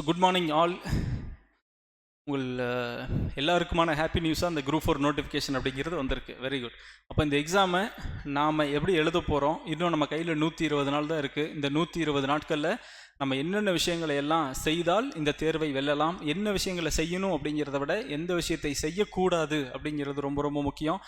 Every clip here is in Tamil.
Good morning all. உங்கள் எல்லாருக்குமான ஹாப்பி நியூஸாக அந்த குரூப் 4 நோட்டிஃபிகேஷன் அப்படிங்கிறது வந்திருக்கு. Very good. அப்போ இந்த எக்ஸாமை நாம் எப்படி எழுத போகிறோம், இன்னும் நம்ம கையில் 120 நாள் தான் இருக்குது. இந்த 120 நாட்களில் நம்ம என்னென்ன விஷயங்களை எல்லாம் செய்தால் இந்த தேர்வை வெல்லலாம், என்ன விஷயங்களை செய்யணும் அப்படிங்கிறத விட எந்த விஷயத்தை செய்யக்கூடாது அப்படிங்கிறது ரொம்ப ரொம்ப முக்கியம்.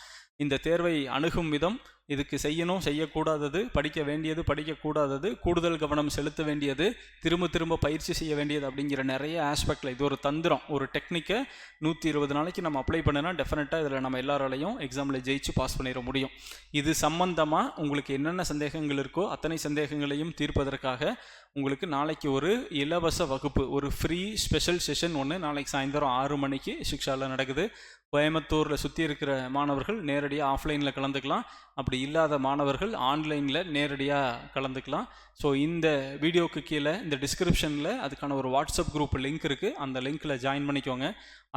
இந்த தேர்வை அணுகும் விதம், இதுக்கு செய்யணும் செய்யக்கூடாதது, படிக்க வேண்டியது படிக்கக்கூடாதது, கூடுதல் கவனம் செலுத்த வேண்டியது, திரும்ப திரும்ப பயிற்சி செய்ய வேண்டியது அப்படிங்கிற நிறைய ஆஸ்பெக்டில் இது ஒரு தந்திரம், ஒரு டெக்னிக்கை 120 நாளைக்கு நம்ம அப்ளை பண்ணினா டெஃபினட்டாக இதில் நம்ம எல்லாராலையும் எக்ஸாமில் ஜெயிச்சு பாஸ் பண்ணிட முடியும். இது சம்பந்தமாக உங்களுக்கு என்னென்ன சந்தேகங்கள் இருக்கோ அத்தனை சந்தேகங்களையும் தீர்ப்பதற்காக உங்களுக்கு நாளைக்கு ஒரு இலவச வகுப்பு, ஒரு ஃப்ரீ ஸ்பெஷல் செஷன் ஒன்று நாளைக்கு சாயந்தரம் 6 மணிக்கு சிக்ஷாவில் நடக்குது. கோயம்புத்தூரில் சுற்றி இருக்கிற மாணவர்கள் நேரடியாக ஆஃப்லைனில் கலந்துக்கலாம், அப்படி இல்லாத மாணவர்கள் ஆன்லைனில் நேரடியாக கலந்துக்கலாம். ஸோ இந்த வீடியோக்கு கீழே இந்த டிஸ்கிரிப்ஷனில் அதுக்கான ஒரு வாட்ஸ்அப் குரூப் லிங்க் இருக்குது, அந்த லிங்க்கில் ஜாயின் பண்ணிக்கோங்க.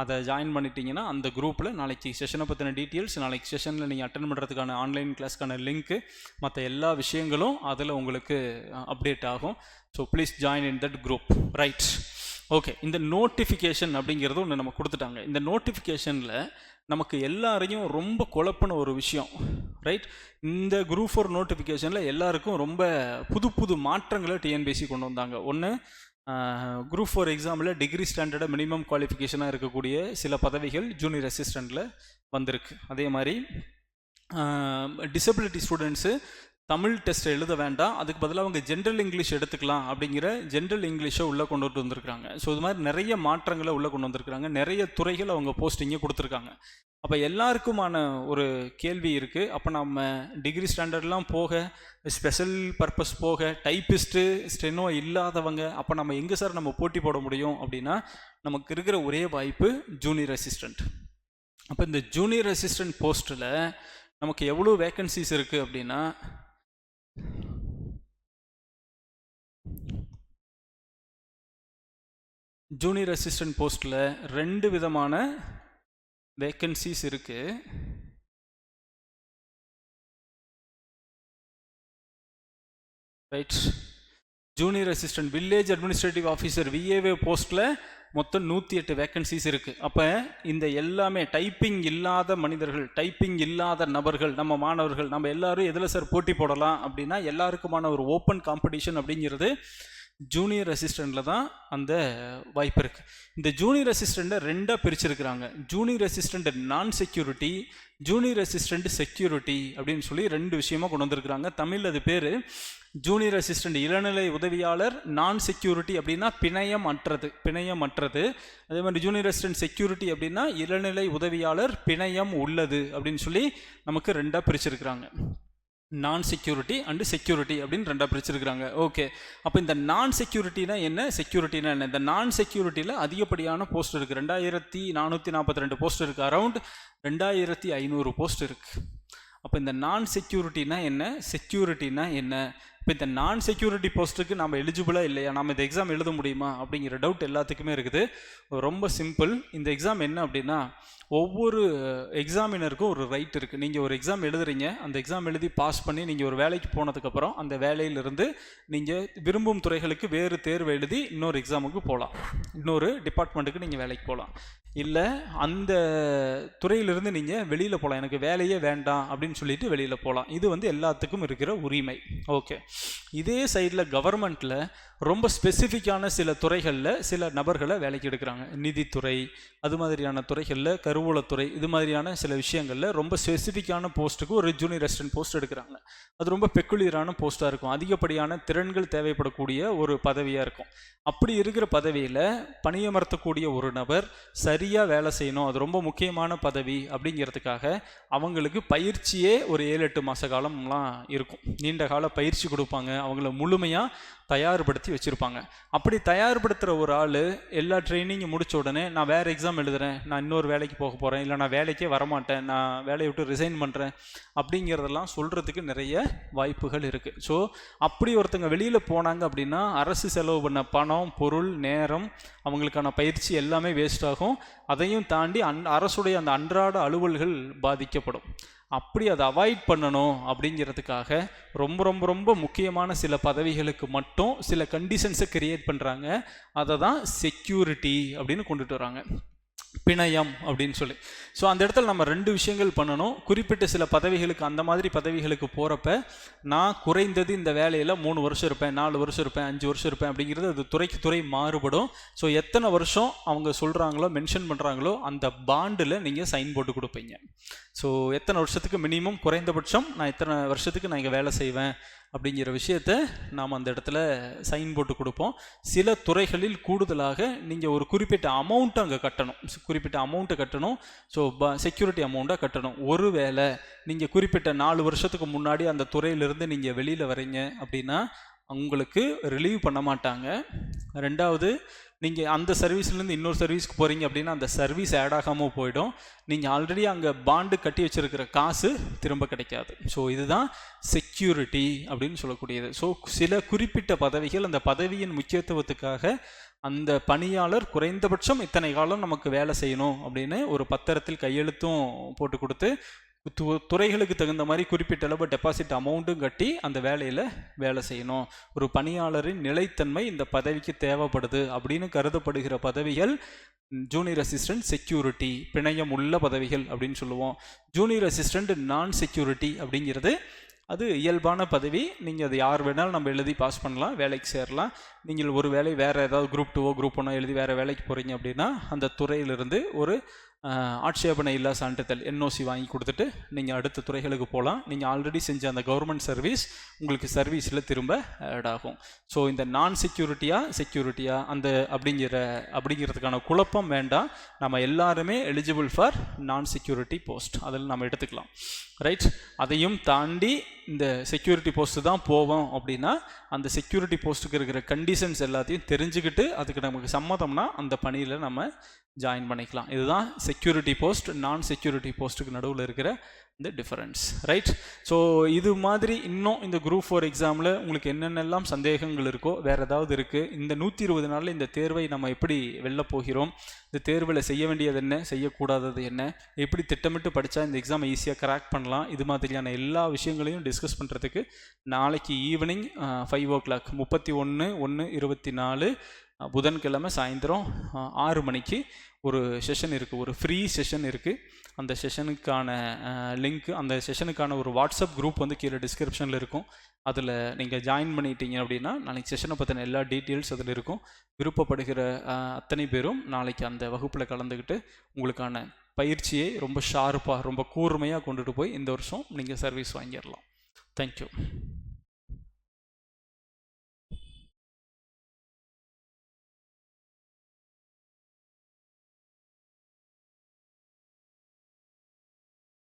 அதை ஜாயின் பண்ணிட்டீங்கன்னா அந்த குரூப்பில் நாளைக்கு செஷனை பற்றின டீட்டெயில்ஸ், நாளைக்கு செஷனில் நீங்கள் அட்டன் பண்ணுறதுக்கான ஆன்லைன் கிளாஸ்க்கான லிங்க்கு, மற்ற எல்லா விஷயங்களும் அதில் உங்களுக்கு அப்டேட் ஆகும். So please join in that group. Right, okay. இந்த நோட்டிஃபிகேஷன் அப்படிங்கிறது ஒன்று நம்ம கொடுத்துட்டாங்க. இந்த நோட்டிஃபிகேஷனில் நமக்கு எல்லாரையும் ரொம்ப குழப்பின ஒரு விஷயம், ரைட். இந்த குரூப் 4 நோட்டிஃபிகேஷனில் எல்லாருக்கும் ரொம்ப புது புது மாற்றங்களை டிஎன்பிஎஸ்சி கொண்டு வந்தாங்க. ஒன்று, குரூப் 4 எக்ஸாமில் டிகிரி ஸ்டாண்டர்டாக மினிமம் குவாலிஃபிகேஷனாக இருக்கக்கூடிய சில பதவிகள் ஜூனியர் அசிஸ்டண்ட்டில் வந்திருக்கு. அதே மாதிரி டிசபிலிட்டி ஸ்டூடெண்ட்ஸு தமிழ் டெஸ்ட் எழுத வேண்டாம், அதுக்கு பதிலாக அவங்க ஜென்ரல் இங்கிலீஷ் எடுத்துக்கலாம் அப்படிங்கிற ஜென்ரல் இங்கிலீஷை உள்ளே கொண்டு வந்திருக்காங்க. ஸோ இது மாதிரி நிறைய மாற்றங்களை உள்ளே கொண்டு வந்திருக்கிறாங்க, நிறைய துறைகள் அவங்க போஸ்டிங்கே கொடுத்துருக்காங்க. அப்போ எல்லாருக்குமான ஒரு கேள்வி இருக்குது, அப்போ நம்ம டிகிரி ஸ்டாண்டர்ட்லாம் போக, ஸ்பெஷல் பர்பஸ் போக, டைப்பிஸ்ட்டு ஸ்டெனோ இல்லாதவங்க, அப்போ நம்ம எங்கே சார் நம்ம போட்டி போட முடியும் அப்படின்னா, நமக்கு இருக்கிற ஒரே வாய்ப்பு ஜூனியர் அசிஸ்டண்ட். அப்போ இந்த ஜூனியர் அசிஸ்டண்ட் போஸ்ட்டில் நமக்கு எவ்வளோ வேக்கன்சிஸ் இருக்குது அப்படின்னா, ஜூனியர் அசிஸ்டன்ட் போஸ்ட்டில் 2 விதமான வேக்கன்சிஸ் இருக்கு. Right, junior assistant village administrative officer VAO போஸ்ட்டில் மொத்தம் 108 வேக்கன்சிஸ் இருக்குது. அப்போ இந்த எல்லாமே டைப்பிங் இல்லாத மனிதர்கள், டைப்பிங் இல்லாத நபர்கள், நம்ம மாணவர்கள், நம்ம எல்லாரும் எதில் சார் போட்டி போடலாம் அப்படின்னா, எல்லாருக்குமான ஒரு ஓப்பன் காம்படிஷன் அப்படிங்கிறது ஜூனியர் அசிஸ்டண்ட்டில் தான் அந்த வாய்ப்பு இருக்குது. இந்த ஜூனியர் அசிஸ்டண்ட்டை 2ஆக பிரிச்சிருக்கிறாங்க. ஜூனியர் அசிஸ்டண்ட் நான் செக்யூரிட்டி, ஜூனியர் அசிஸ்டண்ட் செக்யூரிட்டி அப்படின்னு சொல்லி 2 விஷயமாக கொண்டு வந்திருக்கிறாங்க. தமிழ் அது பேர் ஜூனியர் அசிஸ்டண்ட் இளநிலை உதவியாளர் நான் செக்யூரிட்டி அப்படின்னா பிணையம் அற்றது. அதே மாதிரி ஜூனியர் அசிஸ்டண்ட் செக்யூரிட்டி அப்படின்னா இளநிலை உதவியாளர் பிணையம் உள்ளது அப்படின்னு சொல்லி நமக்கு 2ஆக பிரிச்சிருக்கிறாங்க. நான் செக்யூரிட்டி அண்டு செக்யூரிட்டி அப்படின்னு 2ஆக பிரிச்சிருக்கிறாங்க. ஓகே, அப்போ இந்த நான் செக்யூரிட்டினா என்ன, செக்யூரிட்டினா என்ன? இந்த நான் செக்யூரிட்டியில் அதிகப்படியான போஸ்ட் இருக்குது, 2442 போஸ்ட் இருக்குது, அரவுண்ட் 2500 போஸ்ட் இருக்குது. அப்போ இந்த நான் செக்யூரிட்டினா என்ன, செக்யூரிட்டினா என்ன? இப்போ இந்த நான் செக்யூரிட்டி போஸ்ட்டுக்கு நம்ம எலிஜிபிளாக இல்லையா, நம்ம இந்த எக்ஸாம் எழுத முடியுமா அப்படிங்கிற டவுட் எல்லாத்துக்குமே இருக்குது. ரொம்ப சிம்பிள். இந்த எக்ஸாம் என்ன அப்படின்னா, ஒவ்வொரு எக்ஸாமினருக்கும் ஒரு ரைட் இருக்குது. நீங்கள் ஒரு எக்ஸாம் எழுதுறீங்க, அந்த எக்ஸாம் எழுதி பாஸ் பண்ணி நீங்கள் ஒரு வேலைக்கு போனதுக்கப்புறம் அந்த வேலையிலிருந்து நீங்கள் விரும்பும் துறைகளுக்கு வேறு தேர்வு எழுதி இன்னொரு எக்ஸாமுக்கு போகலாம், இன்னொரு டிபார்ட்மெண்ட்டுக்கு நீங்கள் வேலைக்கு போகலாம், இல்லை அந்த துறையிலிருந்து நீங்கள் வெளியில் போகலாம், எனக்கு வேலையே வேண்டாம் அப்படின்னு சொல்லிட்டு வெளியில் போகலாம். இது எல்லாத்துக்கும் இருக்கிற உரிமை. ஓகே, இதே சைடில் கவர்மெண்ட்டில் ரொம்ப ஸ்பெசிஃபிக்கான சில துறைகளில் சில நபர்களை வேலைக்கு எடுக்கிறாங்க. நிதித்துறை, அது மாதிரியான துறைகளில், கருவூலத்துறை, இது மாதிரியான சில விஷயங்களில் ரொம்ப ஸ்பெசிஃபிக்கான போஸ்ட்டுக்கு ஒரு ஜூனியர் அசிஸ்டன்ட் போஸ்ட் எடுக்கிறாங்க. அது ரொம்ப பெக்குலியரான போஸ்ட்டாக இருக்கும், அதிகப்படியான திறன்கள் தேவைப்படக்கூடிய ஒரு பதவியாக இருக்கும். அப்படி இருக்கிற பதவியில் பணியமர்த்தக்கூடிய ஒரு நபர் சரியாக வேலை செய்யணும், அது ரொம்ப முக்கியமான பதவி அப்படிங்கிறதுக்காக அவங்களுக்கு பயிற்சியே ஒரு 7-8 மாத காலம்லாம் இருக்கும். நீண்ட கால பயிற்சி கொடுப்பாங்க, அவங்கள முழுமையாக தயார்படுத்தி வச்சுருப்பாங்க. அப்படி தயார்படுத்துகிற ஒரு ஆள் எல்லா ட்ரைனிங்கும் முடித்த உடனே நான் வேறு எக்ஸாம் எழுதுகிறேன், நான் இன்னொரு வேலைக்கு போக போகிறேன், இல்லை நான் வேலைக்கே வரமாட்டேன், நான் வேலையை விட்டு ரிசைன் பண்ணுறேன் அப்படிங்கிறதெல்லாம் சொல்கிறதுக்கு நிறைய வாய்ப்புகள் இருக்குது. ஸோ அப்படி ஒருத்தங்க வெளியில் போனாங்க அப்படின்னா அரசு செலவு பண்ண பணம், பொருள், நேரம், அவங்களுக்கான பயிற்சி எல்லாமே வேஸ்ட் ஆகும். அதையும் தாண்டி அரசுடைய அந்த அன்றாட அலுவல்கள் பாதிக்கப்படும். அப்படி அதை அவாய்ட் பண்ணணும் அப்படிங்கிறதுக்காக ரொம்ப ரொம்ப ரொம்ப முக்கியமான சில பதவிகளுக்கு மட்டும் மட்டும் சில கண்டிஷன்ஸை கிரியேட் பண்ணுறாங்க. அதை தான் செக்யூரிட்டி அப்படின்னு கொண்டுட்டு வராங்க, பிணையம் அப்படின்னு சொல்லி. ஸோ அந்த இடத்துல நம்ம 2 விஷயங்கள் பண்ணணும். குறிப்பிட்ட சில பதவிகளுக்கு, அந்த மாதிரி பதவிகளுக்கு போகிறப்ப நான் குறைந்தது இந்த வேலையில் 3 வருஷம் இருப்பேன், 4 வருஷம் இருப்பேன், 5 வருஷம் இருப்பேன் அப்படிங்கிறது அது துறைக்கு துறை மாறுபடும். ஸோ எத்தனை வருஷம் அவங்க சொல்கிறாங்களோ, மென்ஷன் பண்ணுறாங்களோ அந்த பாண்டில் நீங்கள் சைன் போட்டு கொடுப்பீங்க. ஸோ எத்தனை வருஷத்துக்கு மினிமம், குறைந்தபட்சம் நான் எத்தனை வருஷத்துக்கு நான் இங்கே வேலை செய்வேன் அப்படிங்கிற விஷயத்தை நாம் அந்த இடத்துல சைன் போட்டு கொடுப்போம். சில துறைகளில் கூடுதலாக நீங்கள் ஒரு குறிப்பிட்ட அமௌண்ட்டை அங்கே கட்டணும், குறிப்பிட்ட அமௌண்ட்டை கட்டணும். ஸோ செக்யூரிட்டி அமௌண்ட்டாக கட்டணும். ஒருவேளை நீங்கள் குறிப்பிட்ட 4 வருஷத்துக்கு முன்னாடி அந்த துறையிலிருந்து நீங்கள் வெளியில் வரீங்க அப்படின்னா உங்களுக்கு ரிலீவ் பண்ண மாட்டாங்க. 2வது, நீங்கள் அந்த சர்வீஸ்லேருந்து இன்னொரு சர்வீஸ்க்கு போகிறீங்க அப்படின்னா அந்த சர்வீஸ் ஆட் ஆகாமல் போயிடும். நீங்கள் ஆல்ரெடி அங்கே பாண்டு கட்டி வச்சுருக்கிற காசு திரும்ப கிடைக்காது. ஸோ இதுதான் செக்யூரிட்டி அப்படின்னு சொல்லக்கூடியது. ஸோ சில குறிப்பிட்ட பதவிகள், அந்த பதவியின் முக்கியத்துவத்துக்காக அந்த பணியாளர் குறைந்தபட்சம் இத்தனை காலம் நமக்கு வேலை செய்யணும் அப்படின்னு ஒரு பத்திரத்தில் கையெழுத்தும் போட்டு கொடுத்து துறைகளுக்கு தகுந்த மாதிரி குறிப்பிட்ட அளவு டெபாசிட் அமௌண்ட்டும் கட்டி அந்த வேலையில் வேலை செய்யணும். ஒரு பணியாளரின் நிலைத்தன்மை இந்த பதவிக்கு தேவைப்படுது அப்படின்னு கருதப்படுகிற பதவிகள் ஜூனியர் அசிஸ்டன்ட் செக்யூரிட்டி, பிணையம் உள்ள பதவிகள் அப்படின்னு சொல்லுவோம். ஜூனியர் அசிஸ்டன்ட் நான் செக்யூரிட்டி அப்படிங்கிறது அது இயல்பான பதவி. நீங்கள் அது யார் வேணாலும் நம்ம எழுதி பாஸ் பண்ணலாம், வேலைக்கு சேரலாம். நீங்கள் ஒரு வேலை வேறு ஏதாவது குரூப் 2 குரூப் 1 எழுதி வேறு வேலைக்கு போகிறீங்க அப்படின்னா அந்த துறையிலிருந்து ஒரு ஆட்சேபனை இல்லா சான்றிதழ் NOC வாங்கி கொடுத்துட்டு நீங்கள் அடுத்த துறைகளுக்கு போகலாம். நீங்கள் ஆல்ரெடி செஞ்ச அந்த கவர்மெண்ட் சர்வீஸ் உங்களுக்கு சர்வீஸில் திரும்ப ஆட் ஆகும். ஸோ இந்த நான் செக்யூரிட்டியா அந்த அப்படிங்கிறதுக்கான குழப்பம் வேண்டாம். நம்ம எல்லாருமே எலிஜிபிள் ஃபார் நான் செக்யூரிட்டி போஸ்ட், அதில் நம்ம எடுத்துக்கலாம், ரைட். அதையும் தாண்டி இந்த செக்யூரிட்டி போஸ்ட்டு தான் போவோம் அப்படின்னா அந்த செக்யூரிட்டி போஸ்ட்டுக்கு இருக்கிற கண்டிஷன்ஸ் எல்லாத்தையும் தெரிஞ்சுக்கிட்டு அதுக்கு நமக்கு சம்மதம்னா அந்த பணியில் நம்ம ஜாயின் பண்ணிக்கலாம். இதுதான் செக்யூரிட்டி போஸ்ட், நான் செக்யூரிட்டி போஸ்ட்டுக்கு நடுவில் இருக்கிற இந்த டிஃபரன்ஸ், ரைட். ஸோ இது மாதிரி இன்னும் இந்த குரூப் 4 எக்ஸாமில் உங்களுக்கு என்னென்னலாம் சந்தேகங்கள் இருக்கோ, வேறு ஏதாவது இருக்குது, இந்த 120 நாளில் இந்த தேர்வை நம்ம எப்படி வெளில போகிறோம், இந்த தேர்வில் செய்ய வேண்டியது என்ன, செய்யக்கூடாதது என்ன, எப்படி திட்டமிட்டு படித்தா இந்த எக்ஸாமை ஈஸியாக கிராக் பண்ணலாம், இது மாதிரியான எல்லா விஷயங்களையும் டிஸ்கஸ் பண்ணுறதுக்கு நாளைக்கு ஈவினிங் 5 o'clock 31/1/24 புதன்கிழமை சாயந்தரம் 6 மணிக்கு ஒரு செஷன் இருக்குது, ஒரு ஃப்ரீ செஷன் இருக்குது. அந்த செஷனுக்கான லிங்க், அந்த செஷனுக்கான ஒரு வாட்ஸ்அப் குரூப் வந்து கீழே டிஸ்கிரிப்ஷனில் இருக்கும். அதில் நீங்கள் ஜாயின் பண்ணிட்டீங்க அப்படின்னா நாளைக்கு செஷனை பற்றின எல்லா டீட்டெயில்ஸ் அதில் இருக்கும். விருப்பப்படுகிற அத்தனை பேரும் நாளைக்கு அந்த வகுப்பில் கலந்துக்கிட்டு உங்களுக்கான பயிற்சியை ரொம்ப ஷார்ப்பாக, ரொம்ப கூர்மையாக கொண்டுட்டு போய் இந்த வருஷம் நீங்கள் சர்வீஸ் வாங்கிடலாம். தேங்க்யூ.